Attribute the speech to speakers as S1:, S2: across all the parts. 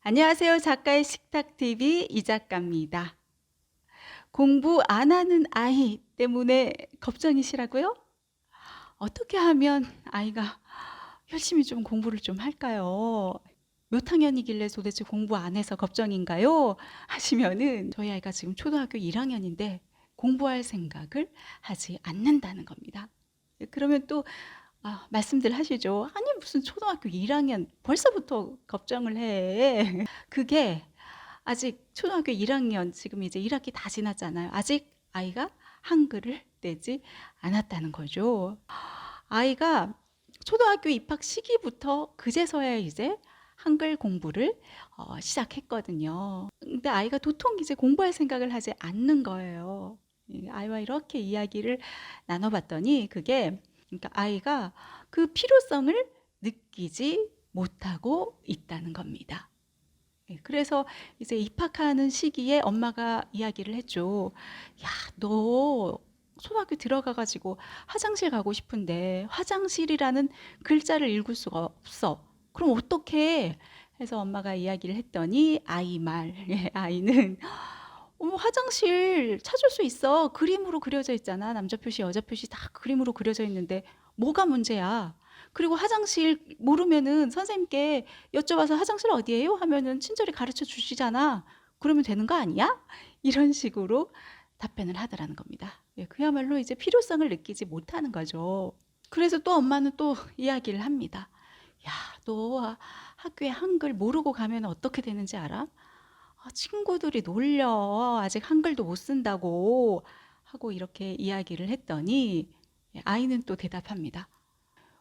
S1: 안녕하세요. 작가의 식탁TV 이 작가입니다. 공부 안 하는 아이 때문에 걱정이시라고요? 어떻게 하면 아이가 열심히 좀 공부를 좀 할까요? 몇 학년이길래 도대체 공부 안 해서 걱정인가요? 하시면은 저희 아이가 지금 초등학교 1학년인데 공부할 생각을 하지 않는다는 겁니다. 그러면 또 말씀들 하시죠. 아니 무슨 초등학교 1학년 벌써부터 걱정을 해. 그게 아직 초등학교 1학년 지금 이제 1학기 다 지났잖아요. 아직 아이가 한글을 떼지 않았다는 거죠. 아이가 초등학교 입학 시기부터 그제서야 이제 한글 공부를 시작했거든요. 근데 아이가 도통 이제 공부할 생각을 하지 않는 거예요. 아이와 이렇게 이야기를 나눠봤더니 그게 그러니까 아이가 그 필요성을 느끼지 못하고 있다는 겁니다. 그래서 이제 입학하는 시기에 엄마가 이야기를 했죠. 야, 너 초등학교 들어가가지고 화장실 가고 싶은데 화장실이라는 글자를 읽을 수가 없어. 그럼 어떡해? 해서 엄마가 이야기를 했더니 아이 말, 아이는 화장실 찾을 수 있어. 그림으로 그려져 있잖아. 남자 표시, 여자 표시 다 그림으로 그려져 있는데 뭐가 문제야? 그리고 화장실 모르면은 선생님께 여쭤봐서 화장실 어디예요? 하면은 친절히 가르쳐 주시잖아. 그러면 되는 거 아니야? 이런 식으로 답변을 하더라는 겁니다. 예, 그야말로 이제 필요성을 느끼지 못하는 거죠. 그래서 또 엄마는 또 이야기를 합니다. 야, 너 학교에 한글 모르고 가면 어떻게 되는지 알아? 친구들이 놀려. 아직 한글도 못 쓴다고 하고 이렇게 이야기를 했더니 아이는 또 대답합니다.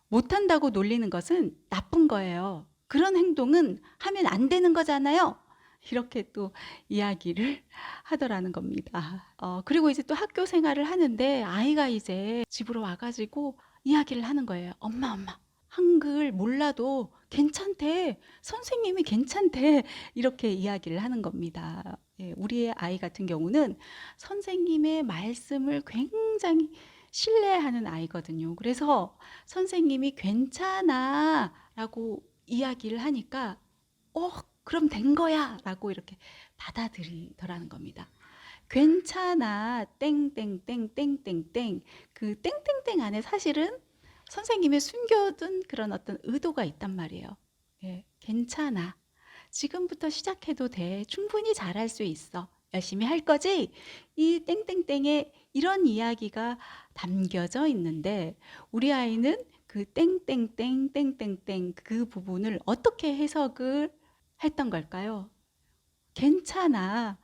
S1: 못한다고 놀리는 것은 나쁜 거예요. 그런 행동은 하면 안 되는 거잖아요. 이렇게 또 이야기를 하더라는 겁니다. 그리고 이제 또 학교 생활을 하는데 아이가 이제 집으로 와가지고 이야기를 하는 거예요. 엄마, 엄마. 한글 몰라도 괜찮대. 선생님이 괜찮대. 이렇게 이야기를 하는 겁니다. 예, 우리의 아이 같은 경우는 선생님의 말씀을 굉장히 신뢰하는 아이거든요. 그래서 선생님이 괜찮아 라고 이야기를 하니까 그럼 된 거야 라고 이렇게 받아들이더라는 겁니다. 괜찮아 땡땡땡땡땡땡 그 땡땡땡 안에 사실은 선생님의 숨겨둔 그런 어떤 의도가 있단 말이에요. 예, 괜찮아. 지금부터 시작해도 돼. 충분히 잘할 수 있어. 열심히 할 거지? 이 땡땡땡에 이런 이야기가 담겨져 있는데 우리 아이는 그 땡땡땡 땡땡땡 그 부분을 어떻게 해석을 했던 걸까요? 괜찮아.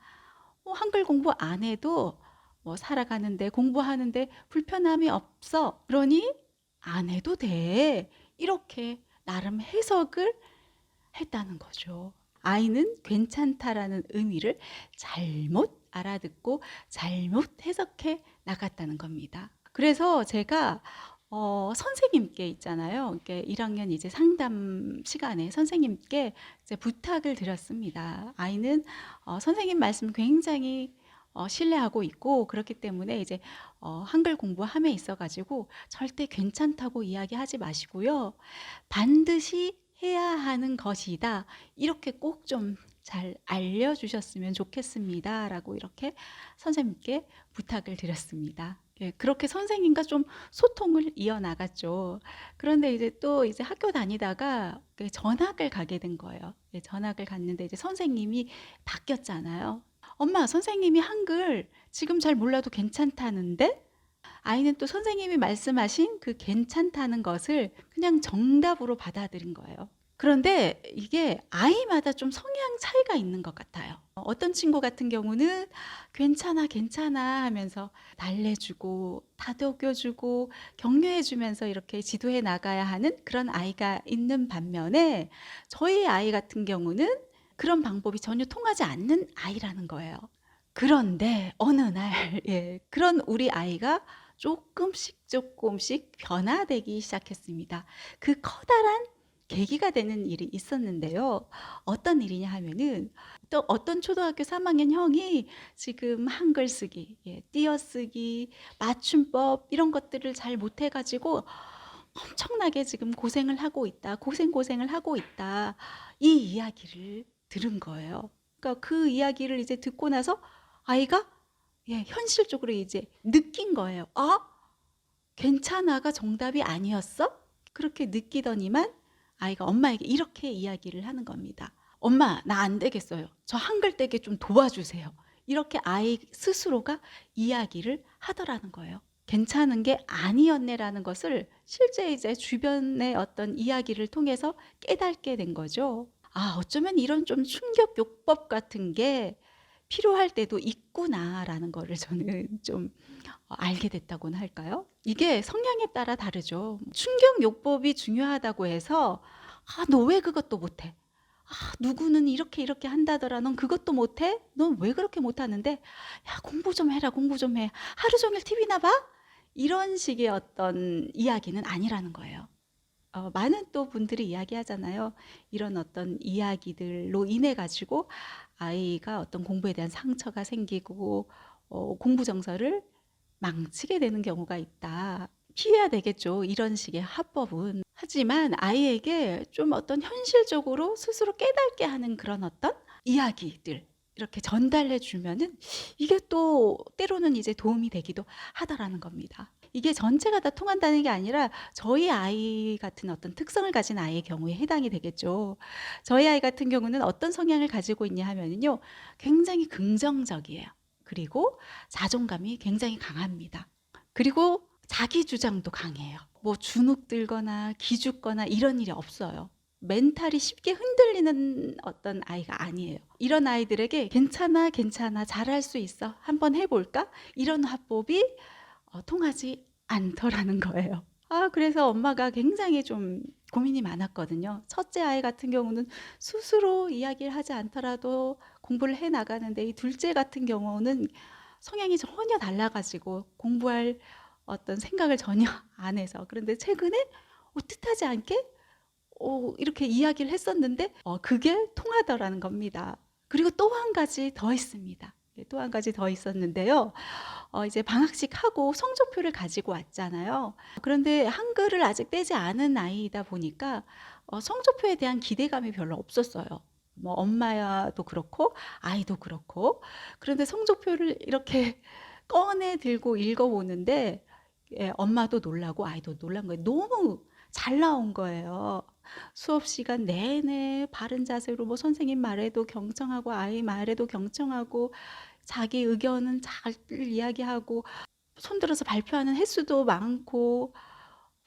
S1: 한글 공부 안 해도 뭐 살아가는데 공부하는데 불편함이 없어. 그러니 안 해도 돼. 이렇게 나름 해석을 했다는 거죠. 아이는 괜찮다라는 의미를 잘못 알아듣고 잘못 해석해 나갔다는 겁니다. 그래서 제가 선생님께 있잖아요. 이렇게 1학년 이제 상담 시간에 선생님께 이제 부탁을 드렸습니다. 아이는 선생님 말씀 굉장히 신뢰하고 있고 그렇기 때문에 이제 한글 공부함에 있어가지고 절대 괜찮다고 이야기하지 마시고요. 반드시 해야 하는 것이다. 이렇게 꼭 좀 잘 알려주셨으면 좋겠습니다. 라고 이렇게 선생님께 부탁을 드렸습니다. 예, 그렇게 선생님과 좀 소통을 이어나갔죠. 그런데 이제 또 이제 학교 다니다가 전학을 가게 된 거예요. 예, 전학을 갔는데 이제 선생님이 바뀌었잖아요. 엄마, 선생님이 한글 지금 잘 몰라도 괜찮다는데? 아이는 또 선생님이 말씀하신 그 괜찮다는 것을 그냥 정답으로 받아들인 거예요. 그런데 이게 아이마다 좀 성향 차이가 있는 것 같아요. 어떤 친구 같은 경우는 괜찮아, 괜찮아 하면서 달래주고, 다독여주고, 격려해주면서 이렇게 지도해 나가야 하는 그런 아이가 있는 반면에 저희 아이 같은 경우는 그런 방법이 전혀 통하지 않는 아이라는 거예요. 그런데 어느 날, 예, 그런 우리 아이가 조금씩 변화되기 시작했습니다. 그 커다란 계기가 되는 일이 있었는데요. 어떤 일이냐 하면은 또 어떤 초등학교 3학년 형이 지금 한글 쓰기, 예, 띄어쓰기, 맞춤법 이런 것들을 잘 못해가지고 엄청나게 지금 고생을 하고 있다. 고생을 하고 있다. 이 이야기를 들은 거예요. 그러니까 그 이야기를 이제 듣고 나서 아이가 현실적으로 이제 느낀 거예요. '아 괜찮아가 정답이 아니었어?' 그렇게 느끼더니만 아이가 엄마에게 이렇게 이야기를 하는 겁니다. "엄마 나 안 되겠어요. 저 한글 떼게 좀 도와주세요." 이렇게 아이 스스로가 이야기를 하더라는 거예요. '괜찮은 게 아니었네.'라는 것을 실제 이제 주변의 어떤 이야기를 통해서 깨닫게 된 거죠. '아 어쩌면 이런 좀 충격 요법 같은 게 필요할 때도 있구나.'라는 거를 저는 좀 알게 됐다고나 할까요? 이게 성향에 따라 다르죠. 충격 요법이 중요하다고 해서 '아 너 왜 그것도 못해? 아 누구는 이렇게 이렇게 한다더라. 넌 그것도 못해? 넌 왜 그렇게 못하는데? 야 공부 좀 해라. 공부 좀 해. 하루 종일 TV나 봐?' 이런 식의 어떤 이야기는 아니라는 거예요. 많은 또 분들이 이야기하잖아요. 이런 어떤 이야기들로 인해 가지고 아이가 어떤 공부에 대한 상처가 생기고 공부 정서를 망치게 되는 경우가 있다. 피해야 되겠죠, 이런 식의 화법은. 하지만 아이에게 좀 어떤 현실적으로 스스로 깨닫게 하는 그런 어떤 이야기들 이렇게 전달해 주면은 이게 또 때로는 이제 도움이 되기도 하다라는 겁니다. 이게 전체가 다 통한다는 게 아니라 저희 아이 같은 어떤 특성을 가진 아이의 경우에 해당이 되겠죠. 저희 아이 같은 경우는 어떤 성향을 가지고 있냐 하면은요. 굉장히 긍정적이에요. 그리고 자존감이 굉장히 강합니다. 그리고 자기 주장도 강해요. 뭐 주눅 들거나 기죽거나 이런 일이 없어요. 멘탈이 쉽게 흔들리는 어떤 아이가 아니에요. 이런 아이들에게 "괜찮아, 괜찮아. 잘할 수 있어. 한번 해 볼까?" 이런 화법이 통하지 않더라는 거예요. 그래서 엄마가 굉장히 좀 고민이 많았거든요. 첫째 아이 같은 경우는 스스로 이야기를 하지 않더라도 공부를 해 나가는데 이 둘째 같은 경우는 성향이 전혀 달라 가지고 공부할 어떤 생각을 전혀 안 해서 그런데 최근에 뜻하지 않게 이렇게 이야기를 했었는데 그게 통하더라는 겁니다. 그리고 또 한 가지 더 있습니다. 또 한 가지 더 있었는데요. 이제 방학식 하고 성적표를 가지고 왔잖아요. 그런데 한글을 아직 떼지 않은 아이이다 보니까 성적표에 대한 기대감이 별로 없었어요. 뭐 엄마도 그렇고 아이도 그렇고. 그런데 성적표를 이렇게 꺼내 들고 읽어 보는데 엄마도 놀라고 아이도 놀란 거예요. 너무 잘 나온 거예요. 수업 시간 내내 바른 자세로 뭐 선생님 말에도 경청하고 아이 말에도 경청하고 자기 의견은 잘 이야기하고 손들어서 발표하는 횟수도 많고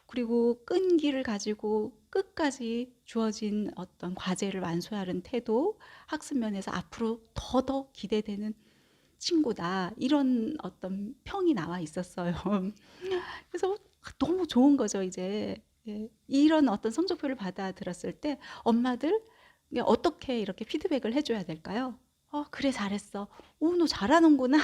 S1: 그리고 끈기를 가지고 끝까지 주어진 어떤 과제를 완수하는 태도, 학습 면에서 앞으로 더 기대되는 친구다. 이런 어떤 평이 나와 있었어요. 그래서 너무 좋은 거죠, 이제. 예. 이런 어떤 성적표를 받아들었을 때 엄마들 이게 어떻게 이렇게 피드백을 해 줘야 될까요? 그래 잘했어. 너 잘하는구나."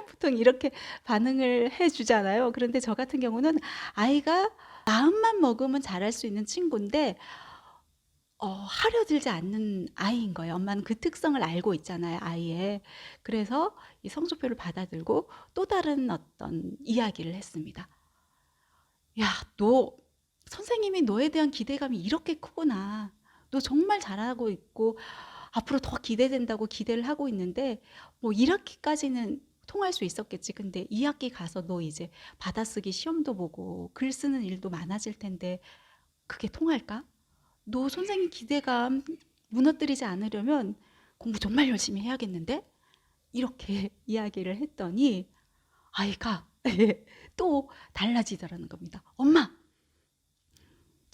S1: 보통 이렇게 반응을 해 주잖아요. 그런데 저 같은 경우는 아이가 마음만 먹으면 잘할 수 있는 친구인데 하려 들지 않는 아이인 거예요. 엄마는 그 특성을 알고 있잖아요, 아이의. 그래서 이 성적표를 받아들고 또 다른 어떤 이야기를 했습니다. "야 너 선생님이 너에 대한 기대감이 이렇게 크구나. 너 정말 잘하고 있고 앞으로 더 기대된다고 기대를 하고 있는데 뭐 1 학기까지는 통할 수 있었겠지. 근데 2 학기 가서 너 이제 받아쓰기 시험도 보고 글 쓰는 일도 많아질 텐데 그게 통할까? 너 선생님 기대감 무너뜨리지 않으려면 공부 정말 열심히 해야겠는데?" 이렇게 이야기를 했더니 아이가 또 달라지더라는 겁니다. "엄마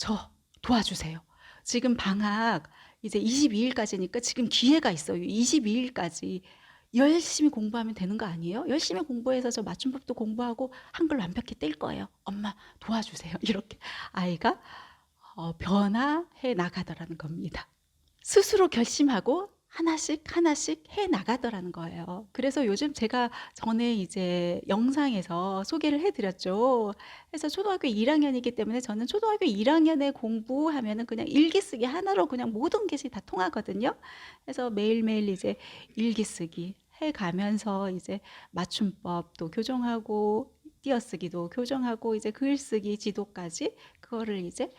S1: 저 도와주세요. 지금 방학 이제 22 일까지니까 지금 기회가 있어요. 22 일까지 열심히 공부하면 되는 거 아니에요? 열심히 공부해서 저 맞춤법도 공부하고 한글 완벽히 뗄 거예요. 엄마 도와주세요." 이렇게 아이가 변화해 나가더라는 겁니다. 스스로 결심하고 하나씩 해 나가더라는 거예요. 그래서 요즘 제가 전에 이제 영상에서 소개를 해 드렸죠. 그래서 초등학교 1 학년이기 때문에 저는 초등학교 1 학년에 공부하면은 그냥 일기 쓰기 하나로 그냥 모든 것이 다 통하거든요. 그래서 매일매일 이제 일기 쓰기 해 가면서 이제 맞춤법도 교정하고 띄어쓰기도 교정하고 이제 글쓰기 지도까지 그거를 이제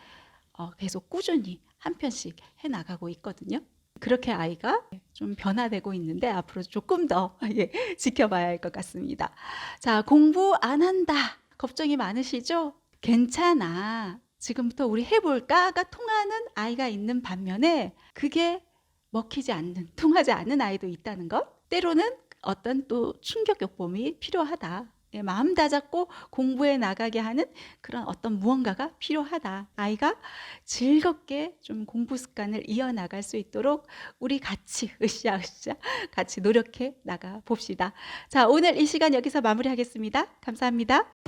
S1: 계속 꾸준히 한 편씩 해 나가고 있거든요. 그렇게 아이가 좀 변화되고 있는데 앞으로 조금 더 예, 지켜봐야 할 것 같습니다. 자, 공부 안 한다. 걱정이 많으시죠? 괜찮아. 지금부터 우리 해볼까가 통하는 아이가 있는 반면에 그게 먹히지 않는, 통하지 않는 아이도 있다는 것. 때로는 어떤 또 충격 요법이 필요하다. 예, 마음 다잡고 공부에 나가게 하는 그런 어떤 무언가가 필요하다. 아이가 즐겁게 좀 공부 습관을 이어나갈 수 있도록 우리 같이 으쌰으쌰 같이 노력해 나가 봅시다. 자, 오늘 이 시간 여기서 마무리하겠습니다. 감사합니다.